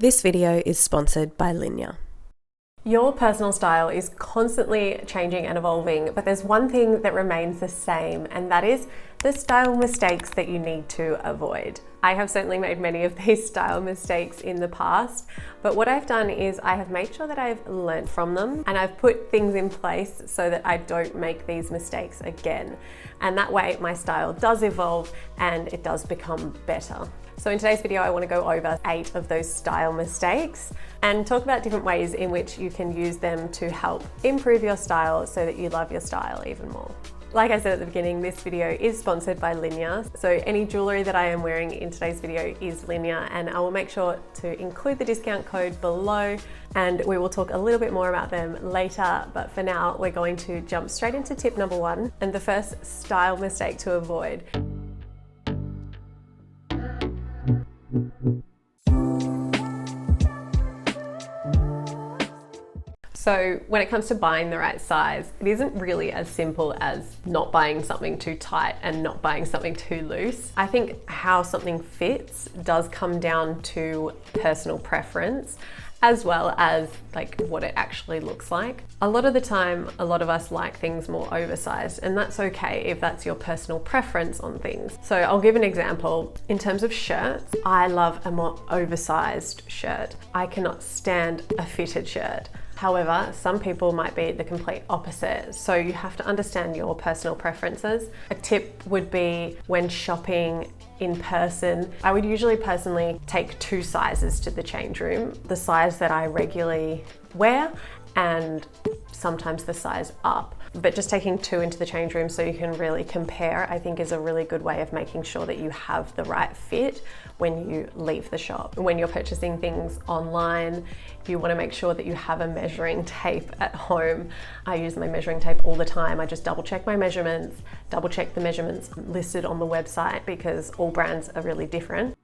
This video is sponsored by Linjer. Your personal style is constantly changing and evolving, but there's one thing that remains the same, and that is the style mistakes that you need to avoid. I have certainly made many of these style mistakes in the past, but what I've done is I have made sure that I've learned from them and I've put things in place so that I don't make these mistakes again. And that way my style does evolve and it does become better. So in today's video, I want to go over 8 of those style mistakes and talk about different ways in which you can use them to help improve your style so that you love your style even more. Like I said at the beginning, this video is sponsored by Linjer. So any jewellery that I am wearing in today's video is Linjer, and I will make sure to include the discount code below, and we will talk a little bit more about them later. But for now, we're going to jump straight into tip number 1 and the first style mistake to avoid. So when it comes to buying the right size, it isn't really as simple as not buying something too tight and not buying something too loose. I think how something fits does come down to personal preference, as well as like what it actually looks like. A lot of the time, a lot of us like things more oversized, and that's okay if that's your personal preference on things. So I'll give an example. In terms of shirts, I love a more oversized shirt. I cannot stand a fitted shirt. However, some people might be the complete opposite, so you have to understand your personal preferences. A tip would be when shopping in person, I would usually personally take 2 sizes to the change room, the size that I regularly wear and sometimes the size up. But just taking 2 into the change room so you can really compare, I think is a really good way of making sure that you have the right fit when you leave the shop. When you're purchasing things online, you want to make sure that you have a measuring tape at home. I use my measuring tape all the time. I just double check my measurements, double check the measurements listed on the website because all brands are really different.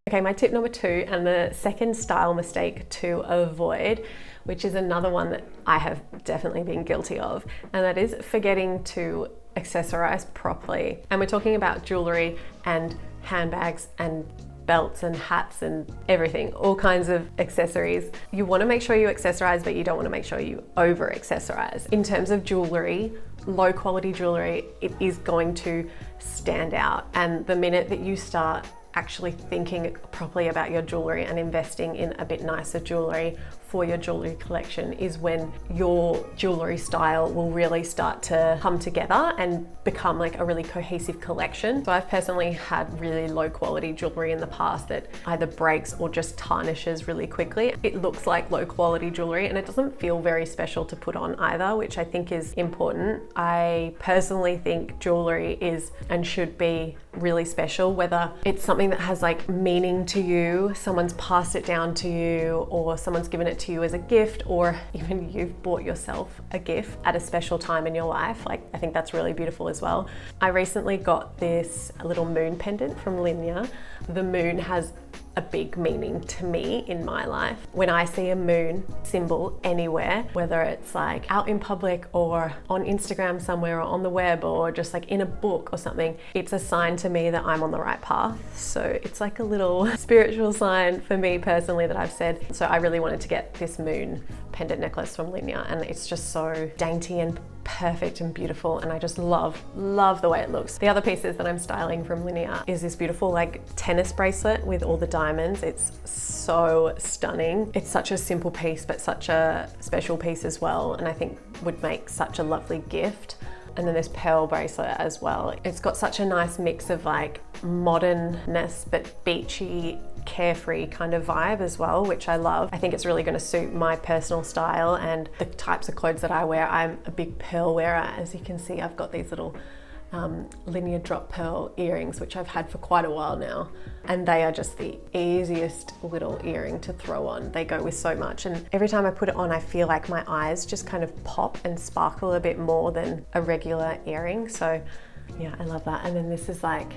Okay, my tip number 2 and the second style mistake to avoid, which is another one that I have definitely been guilty of, and that is forgetting to accessorize properly. And we're talking about jewellery and handbags and belts and hats and everything, all kinds of accessories. You want to make sure you accessorize, but you don't want to make sure you over accessorize. In terms of jewellery, low quality jewellery, it is going to stand out. And the minute that you start actually thinking properly about your jewellery and investing in a bit nicer jewellery for your jewellery collection is when your jewellery style will really start to come together and become like a really cohesive collection. So I've personally had really low quality jewellery in the past that either breaks or just tarnishes really quickly. It looks like low quality jewellery and it doesn't feel very special to put on either, which I think is important. I personally think jewellery is and should be really special, whether it's something that has like meaning to you, someone's passed it down to you, or someone's given it to you as a gift, or even you've bought yourself a gift at a special time in your life. Like, I think that's really beautiful as well. I recently got this little moon pendant from Linjer. The moon has a big meaning to me in my life. When I see a moon symbol anywhere, whether it's like out in public or on Instagram somewhere or on the web or just like in a book or something, it's a sign to me that I'm on the right path. So it's like a little spiritual sign for me personally that I've said. So I really wanted to get this moon pendant necklace from Linjer, and it's just so dainty and perfect and beautiful, and I just love the way it looks. The other pieces that I'm styling from Linjer is this beautiful like tennis bracelet with all the diamonds. It's so stunning. It's such a simple piece but such a special piece as well, and I think would make such a lovely gift. And then this pearl bracelet as well. It's got such a nice mix of like modernness but beachy, carefree kind of vibe as well, which I love. I think it's really going to suit my personal style and the types of clothes that I wear. I'm a big pearl wearer. As you can see, I've got these little Linjer drop pearl earrings, which I've had for quite a while now, and they are just the easiest little earring to throw on. They go with so much, and every time I put it on I feel like my eyes just kind of pop and sparkle a bit more than a regular earring. So yeah, I love that. And then this is like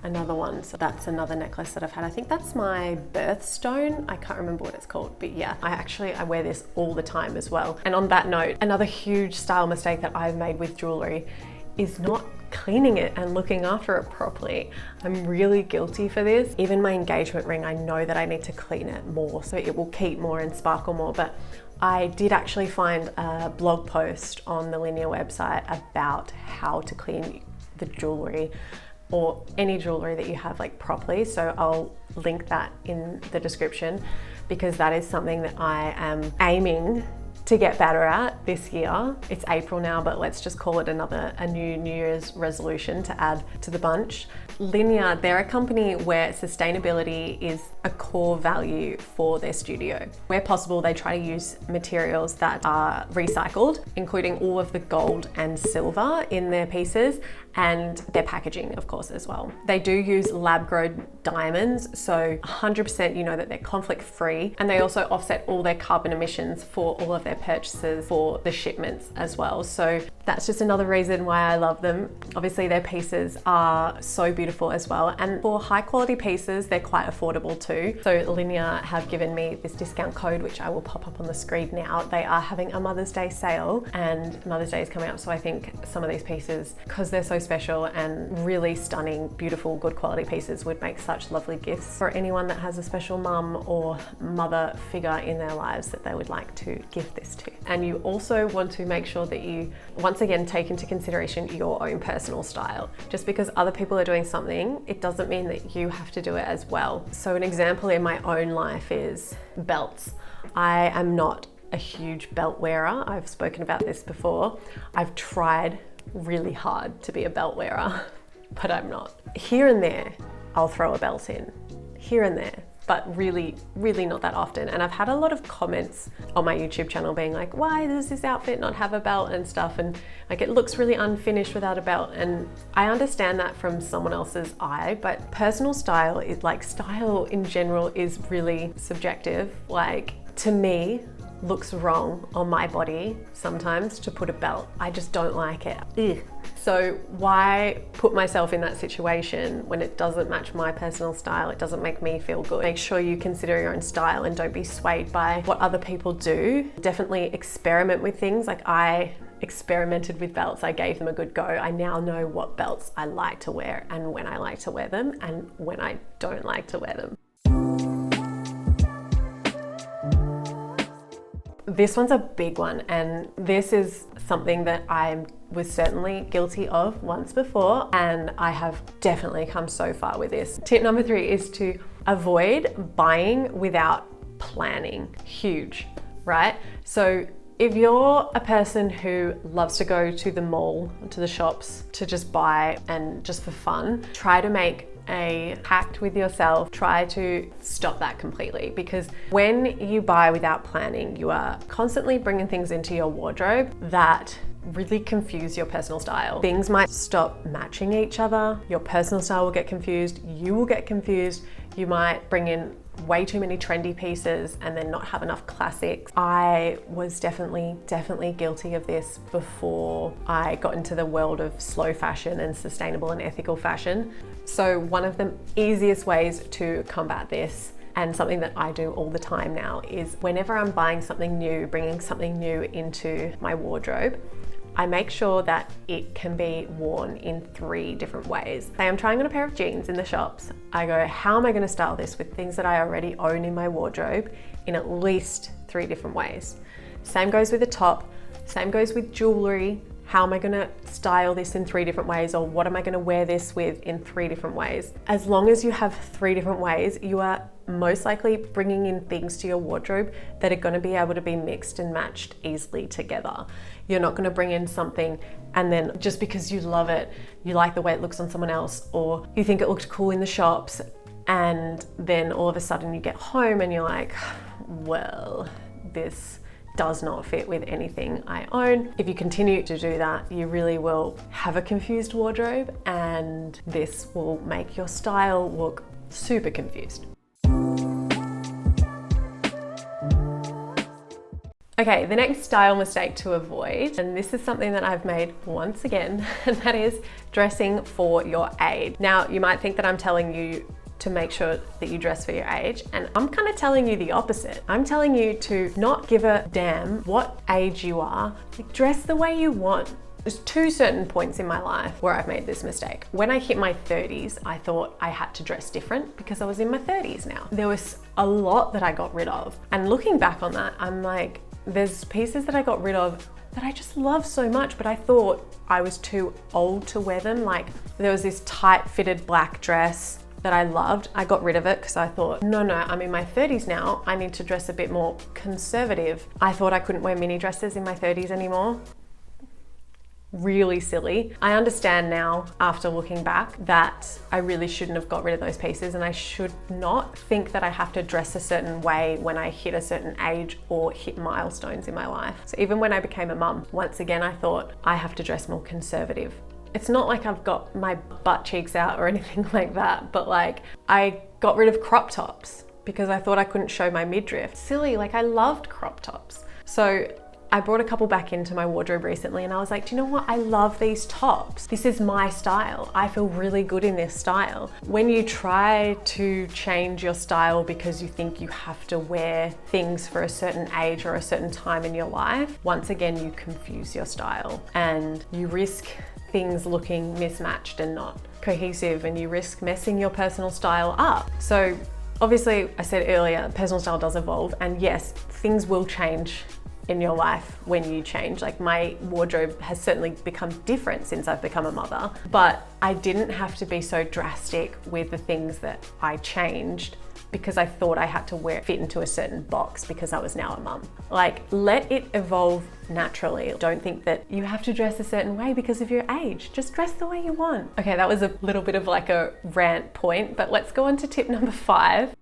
another one, so that's another necklace that I've had. I think that's my birthstone. I can't remember what it's called, but yeah, I wear this all the time as well. And on that note, another huge style mistake that I've made with jewellery is not cleaning it and looking after it properly. I'm really guilty for this. Even my engagement ring, I know that I need to clean it more so it will keep more and sparkle more, but I did actually find a blog post on the Linjer website about how to clean the jewellery or any jewellery that you have like properly. So I'll link that in the description because that is something that I am aiming to get better at this year. It's April now, but let's just call it a new Year's resolution to add to the bunch. Linjer, they're a company where sustainability is a core value for their studio. Where possible, they try to use materials that are recycled, including all of the gold and silver in their pieces and their packaging, of course, as well. They do use lab-grown diamonds, so 100% you know that they're conflict-free, and they also offset all their carbon emissions for all of their purchases for the shipments as well. So that's just another reason why I love them. Obviously, their pieces are so beautiful as well, and for high-quality pieces, they're quite affordable too. So Linjer have given me this discount code, which I will pop up on the screen now. They are having a Mother's Day sale, and Mother's Day is coming up, so I think some of these pieces, because they're so special and really stunning, beautiful, good quality pieces, would make such lovely gifts for anyone that has a special mum or mother figure in their lives that they would like to give this to. And you also want to make sure that you, once again, take into consideration your own personal style. Just because other people are doing something, it doesn't mean that you have to do it as well. So an example in my own life is belts. I am not a huge belt wearer. I've spoken about this before. I've tried really hard to be a belt wearer, but I'm not. Here and there, I'll throw a belt in, here and there, but really, really not that often. And I've had a lot of comments on my YouTube channel being like, why does this outfit not have a belt and stuff? And like, it looks really unfinished without a belt. And I understand that from someone else's eye, but personal style is like, style in general is really subjective. Like, to me, looks wrong on my body sometimes to put a belt. I just don't like it. Ugh. So why put myself in that situation when it doesn't match my personal style? It doesn't make me feel good. Make sure you consider your own style and don't be swayed by what other people do. Definitely experiment with things. Like, I experimented with belts. I gave them a good go. I now know what belts I like to wear and when I like to wear them and when I don't like to wear them. This one's a big one, and this is something that I was certainly guilty of once before, and I have definitely come so far with this. Tip number 3 is to avoid buying without planning. Huge, right? So if you're a person who loves to go to the mall, to the shops, to just buy and just for fun, try to make a pact with yourself. Try to stop that completely, because when you buy without planning, you are constantly bringing things into your wardrobe that really confuse your personal style. Things might stop matching each other. Your personal style will get confused. You will get confused. You might bring in way too many trendy pieces and then not have enough classics. I was definitely guilty of this before I got into the world of slow fashion and sustainable and ethical fashion. So one of the easiest ways to combat this, and something that I do all the time now, is whenever I'm buying something new, bringing something new into my wardrobe, I make sure that it can be worn in 3 different ways. Say I'm trying on a pair of jeans in the shops. I go, how am I going to style this with things that I already own in my wardrobe in at least 3 different ways? Same goes with a top, same goes with jewellery. How am I going to style this in 3 different ways, or what am I going to wear this with in 3 different ways? As long as you have 3 different ways, you are most likely bringing in things to your wardrobe that are going to be able to be mixed and matched easily together. You're not going to bring in something and then just because you love it, you like the way it looks on someone else, or you think it looked cool in the shops, and then all of a sudden you get home and you're like, well, this does not fit with anything I own. If you continue to do that, you really will have a confused wardrobe, and this will make your style look super confused. Okay, the next style mistake to avoid, and this is something that I've made once again, and that is dressing for your age. Now, you might think that I'm telling you to make sure that you dress for your age, and I'm kind of telling you the opposite. I'm telling you to not give a damn what age you are. Like, dress the way you want. There's two certain points in my life where I've made this mistake. When I hit my 30s, I thought I had to dress different because I was in my 30s now. There was a lot that I got rid of. And looking back on that, I'm like, there's pieces that I got rid of that I just love so much, but I thought I was too old to wear them. Like there was this tight fitted black dress that I loved. I got rid of it because I thought, no, I'm in my 30s now. I need to dress a bit more conservative. I thought I couldn't wear mini dresses in my 30s anymore. Really silly. I understand now after looking back that I really shouldn't have got rid of those pieces, and I should not think that I have to dress a certain way when I hit a certain age or hit milestones in my life. So even when I became a mum, once again I thought I have to dress more conservative. It's not like I've got my butt cheeks out or anything like that, but like I got rid of crop tops because I thought I couldn't show my midriff. Silly, like I loved crop tops. So I brought a couple back into my wardrobe recently and I was like, do you know what? I love these tops. This is my style. I feel really good in this style. When you try to change your style because you think you have to wear things for a certain age or a certain time in your life, once again, you confuse your style and you risk things looking mismatched and not cohesive, and you risk messing your personal style up. So obviously, I said earlier, personal style does evolve, and yes, things will change in your life when you change. Like my wardrobe has certainly become different since I've become a mother, but I didn't have to be so drastic with the things that I changed because I thought I had to fit into a certain box because I was now a mum. Like, let it evolve naturally. Don't think that you have to dress a certain way because of your age. Just dress the way you want. Okay, that was a little bit of like a rant point, but let's go on to tip number 5.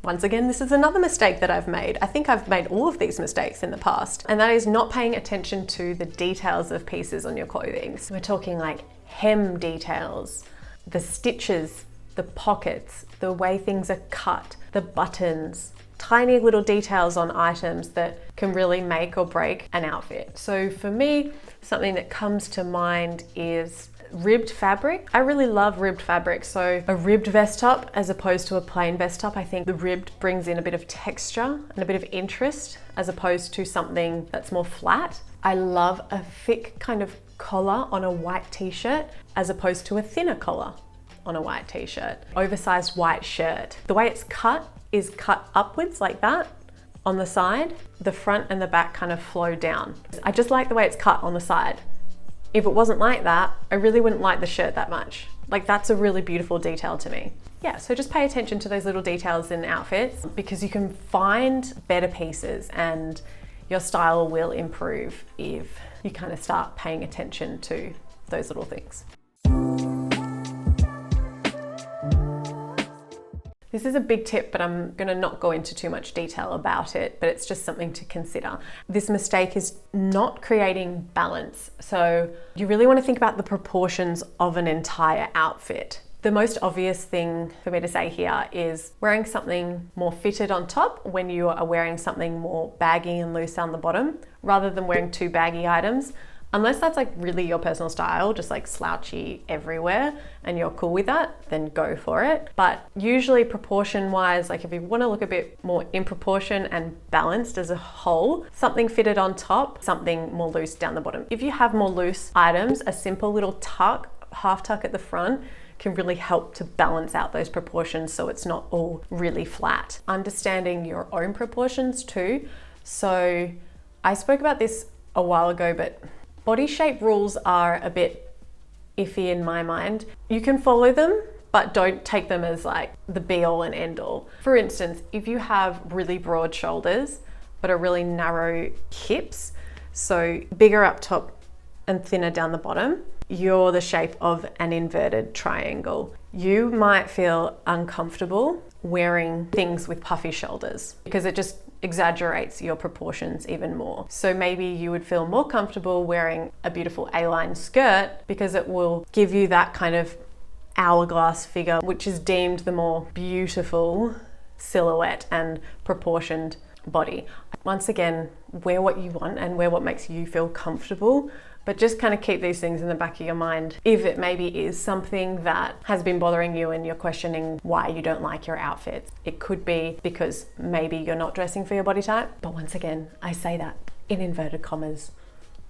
Once again, this is another mistake that I've made. I think I've made all of these mistakes in the past, and that is not paying attention to the details of pieces on your clothing. So we're talking like hem details, the stitches, the pockets, the way things are cut, the buttons, tiny little details on items that can really make or break an outfit. So for me, something that comes to mind is ribbed fabric. I really love ribbed fabric. So a ribbed vest top as opposed to a plain vest top, I think the ribbed brings in a bit of texture and a bit of interest as opposed to something that's more flat. I love a thick kind of collar on a white t-shirt as opposed to a thinner collar on a white t-shirt. Oversized white shirt. The way it's cut is cut upwards like that on the side. The front and the back kind of flow down. I just like the way it's cut on the side. If it wasn't like that, I really wouldn't like the shirt that much. Like that's a really beautiful detail to me. Yeah, so just pay attention to those little details in outfits because you can find better pieces and your style will improve if you kind of start paying attention to those little things. This is a big tip, but I'm gonna not go into too much detail about it, but it's just something to consider. This mistake is not creating balance. So you really wanna think about the proportions of an entire outfit. The most obvious thing for me to say here is wearing something more fitted on top when you are wearing something more baggy and loose on the bottom, rather than wearing two baggy items. Unless that's like really your personal style, just like slouchy everywhere and you're cool with that, then go for it. But usually proportion wise, like if you want to look a bit more in proportion and balanced as a whole, something fitted on top, something more loose down the bottom. If you have more loose items, a simple little tuck, half tuck at the front can really help to balance out those proportions so it's not all really flat. Understanding your own proportions too. So I spoke about this a while ago, but body shape rules are a bit iffy in my mind. You can follow them, but don't take them as like the be all and end all. For instance, if you have really broad shoulders, but a really narrow hips, so bigger up top and thinner down the bottom, you're the shape of an inverted triangle. You might feel uncomfortable wearing things with puffy shoulders because it just exaggerates your proportions even more. So maybe you would feel more comfortable wearing a beautiful A-line skirt because it will give you that kind of hourglass figure, which is deemed the more beautiful silhouette and proportioned body. Once again, wear what you want and wear what makes you feel comfortable, But just kind of keep these things in the back of your mind. If it maybe is something that has been bothering you and you're questioning why you don't like your outfits, it could be because maybe you're not dressing for your body type. But once again, I say that in inverted commas.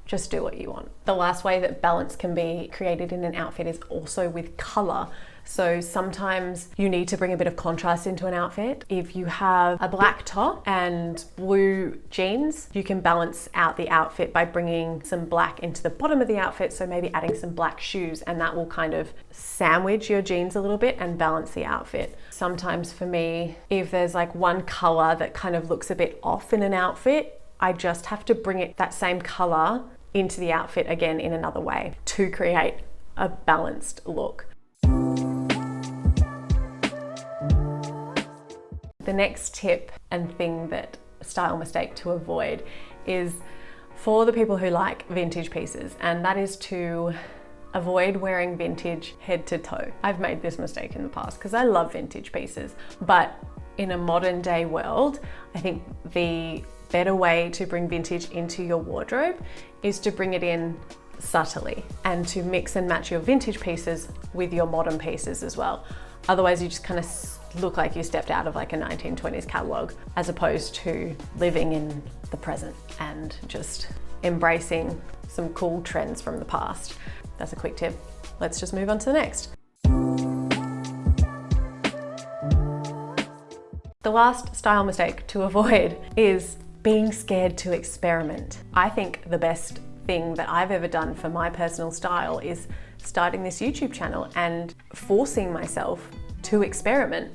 Just do what you want. The last way that balance can be created in an outfit is also with color. So sometimes you need to bring a bit of contrast into an outfit. If you have a black top and blue jeans, you can balance out the outfit by bringing some black into the bottom of the outfit. So maybe adding some black shoes, and that will kind of sandwich your jeans a little bit and balance the outfit. Sometimes for me, if there's like one color that kind of looks a bit off in an outfit, I just have to bring it that same color into the outfit again in another way to create a balanced look. The next tip and thing that style mistake to avoid is for the people who like vintage pieces, and that is to avoid wearing vintage head to toe. I've made this mistake in the past because I love vintage pieces, but in a modern day world, I think the better way to bring vintage into your wardrobe is to bring it in subtly and to mix and match your vintage pieces with your modern pieces as well. Otherwise, you just kind of look like you stepped out of like a 1920s catalog, as opposed to living in the present and just embracing some cool trends from the past. That's a quick tip. Let's just move on to the next. The last style mistake to avoid is being scared to experiment. I think the best thing that I've ever done for my personal style is starting this YouTube channel and forcing myself to experiment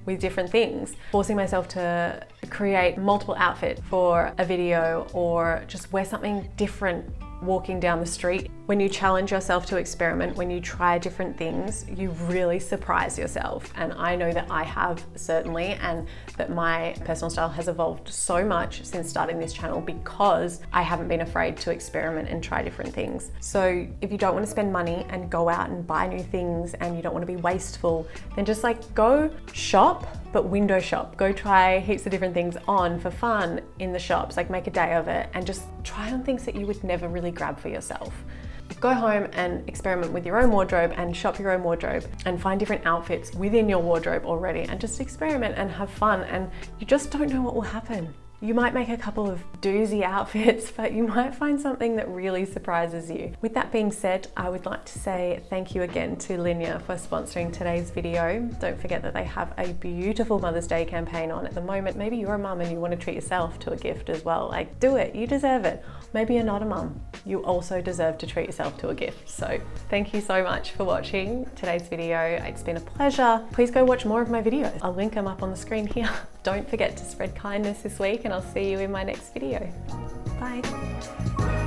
with different things, forcing myself to create multiple outfits for a video or just wear something different walking down the street. When you challenge yourself to experiment, when you try different things, you really surprise yourself. And I know that I have, certainly, and that my personal style has evolved so much since starting this channel because I haven't been afraid to experiment and try different things. So if you don't want to spend money and go out and buy new things and you don't want to be wasteful, then just like go shop, but window shop. Go try heaps of different things on for fun in the shops, like make a day of it and just try on things that you would never really grab for yourself. Go home and experiment with your own wardrobe and shop your own wardrobe and find different outfits within your wardrobe already and just experiment and have fun, and you just don't know what will happen. You might make a couple of doozy outfits, but you might find something that really surprises you. With that being said, I would like to say thank you again to Linjer for sponsoring today's video. Don't forget that they have a beautiful Mother's Day campaign on at the moment. Maybe you're a mum and you want to treat yourself to a gift as well. Like, do it, you deserve it. Maybe you're not a mum. You also deserve to treat yourself to a gift. So thank you so much for watching today's video. It's been a pleasure. Please go watch more of my videos. I'll link them up on the screen here. Don't forget to spread kindness this week, and I'll see you in my next video. Bye.